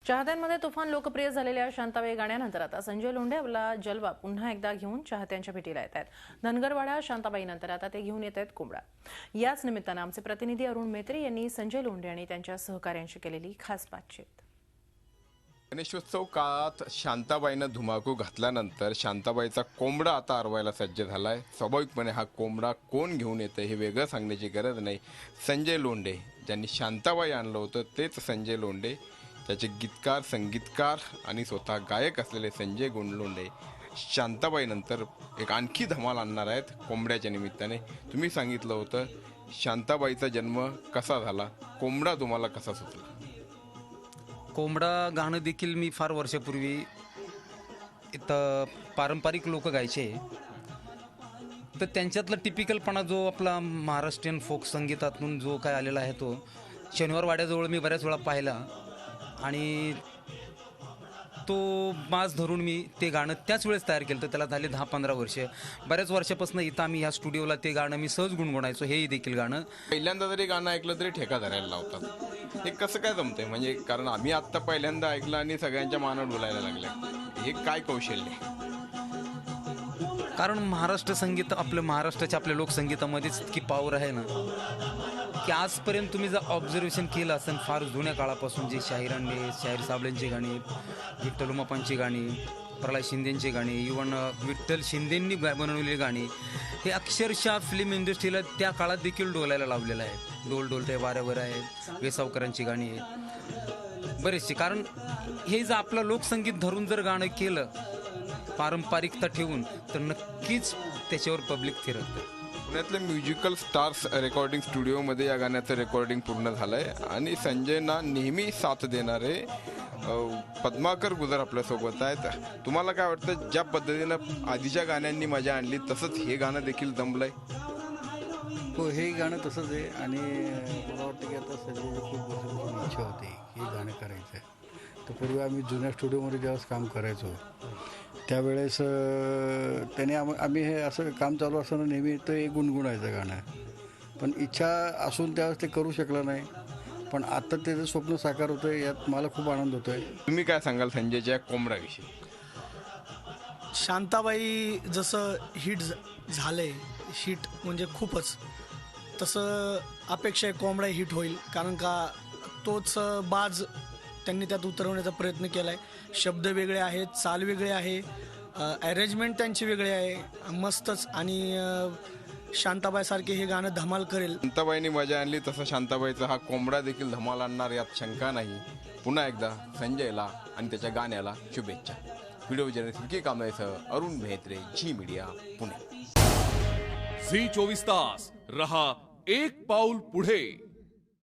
चाहत्यांमध्ये तुफान लोकप्रिय झालेल्या शांताबाई गाण्यानंतर आता संजय लोंढे आपला जलवा पुन्हा एकदा घेऊन चाहत्यांच्या भेटीला येत आहेत। धनगरवाडा शांताबाईनंतर आता ते घेऊन येत आहेत कोंबडा। याच निमित्तानं आमचे प्रतिनिधी अरुण मेत्री यांनी संजय लोंढे आणि त्यांच्या सहकाऱ्यांशी केलेली खास बातचीत। गणेशोत्सव काळात शांताबाईनं धुमाकूळ घातल्यानंतर शांताबाईचा कोंबडा आता आरवायला सज्ज झालाय। स्वाभाविकपणे हा कोंबडा कोण घेऊन येतं हे वेगळं सांगण्याची गरज नाही। संजय लोंढे ज्यांनी शांताबाई आणलं होतं तेच संजय लोंढे, त्याचे गीतकार, संगीतकार आणि स्वतः गायक असलेले संजय लोंढे शांताबाईनंतर एक आणखी धमाल आणणार आहेत कोंबड्याच्या निमित्ताने। तुम्ही सांगितलं होतं शांताबाईचा जन्म कसा झाला, कोंबडा तुम्हाला कसा सुचला? कोंबडा गाणं देखील मी फार वर्षापूर्वी इथं पारंपरिक लोक गायचे, तर त्यांच्यातला टिपिकलपणा जो आपला महाराष्ट्रीयन फोक संगीतातून जो काय आलेला आहे तो शनिवार वाड्याजवळ मी बऱ्याच वेळा पाहिला आणि तो माज धरून मी ते गाणं त्याच वेळेस तयार केलं। तर त्याला झाले 10-15 वर्ष। बऱ्याच वर्षापासून इथं आम्ही ह्या स्टुडिओला ते गाणं मी सहज गुणगुणायचो। हेही देखील गाणं पहिल्यांदा जरी गाणं ऐकलं तरी ठेका धरायला लावतात। हे कसं काय जमतंय? म्हणजे कारण आम्ही आत्ता पहिल्यांदा ऐकलं आणि सगळ्यांच्या मानावर डोलायला लागल्या। हे काय कौशल्य? कारण महाराष्ट्र संगीत आपलं महाराष्ट्राच्या आपल्या लोकसंगीतामध्येच इतकी पॉवर आहे ना की आजपर्यंत तुम्ही जर ऑब्झर्वेशन केलं असेल फार जुन्या काळापासून जे शाहीरांनी शाहीर साबळेंची गाणी, विठ्ठल उमापांची गाणी, प्रल्हाद शिंदेंची गाणी, इव्हन विठ्ठल शिंदेंनी बनवलेली गाणी, हे अक्षरशः फिल्म इंडस्ट्रीला त्या काळात देखील डोलायला लावलेलं आहे। डोल डोलते वाऱ्यावर आहे, वेसावकरांची गाणी आहेत बरेचशी। कारण हे जर आपलं लोकसंगीत धरून जर गाणं केलं पारंपरिकता ठेवून तर नक्कीच त्याच्यावर पब्लिक फिरतं। पुण्यातल्या म्युझिकल स्टार्स रेकॉर्डिंग स्टुडिओमध्ये या गाण्याचं रेकॉर्डिंग पूर्ण झालंय आणि संजयना नेहमी साथ देणारे पद्माकर गुजर आपल्यासोबत आहेत। तुम्हाला काय वाटतं, ज्या पद्धतीनं आधीच्या गाण्यांनी मजा आणली तसंच हे गाणं देखील जमलंय? हो, हे गाणं तसंच आहे आणि मला वाटतं की आता संजयची खूप वर्षापासून इच्छा होती की हे गाणं करायचं आहे। तर पूर्वी आम्ही जुन्या स्टुडिओमध्ये ज्यावेळेस काम करायचो त्यावेळेस त्याने आम्ही हे असं काम चालू असताना नेहमी ते गुणगुणायचं गाणं, पण इच्छा असून त्यावेळेस ते करू शकलं नाही। पण आता त्याचं स्वप्न साकार होतं, यात मला खूप आनंद होतो आहे। तुम्ही काय सांगाल संजयच्या कोंबड्याविषयी? शांताबाई जसं हिट झालंय, हिट म्हणजे खूपच, तसं अपेक्षा आहे कोंबडा हिट होईल। कारण का तोच बाज त्यांनी त्यात उतरवण्याचा प्रयत्न केला आहे। शब्द वेगळे आहेत, चाल वेगळे आहे, अरेंजमेंट त्यांची वेगळी आहे, मस्तच। आणि शांताबाईसारखे हे गाणं धमाल करेल। शांताबाईंनी मजा आणली तसं शांताबाईचा हा कोंबडा देखील धमाल आणणार यात शंका नाही। पुन्हा एकदा संजयला आणि त्याच्या गाण्याला शुभेच्छा। व्हिडिओ जर्नलिस्ट कांबळेसह Arun Mehetre, Zee media, Pune. Zee 24 तास रहा एक पाऊल पुढे।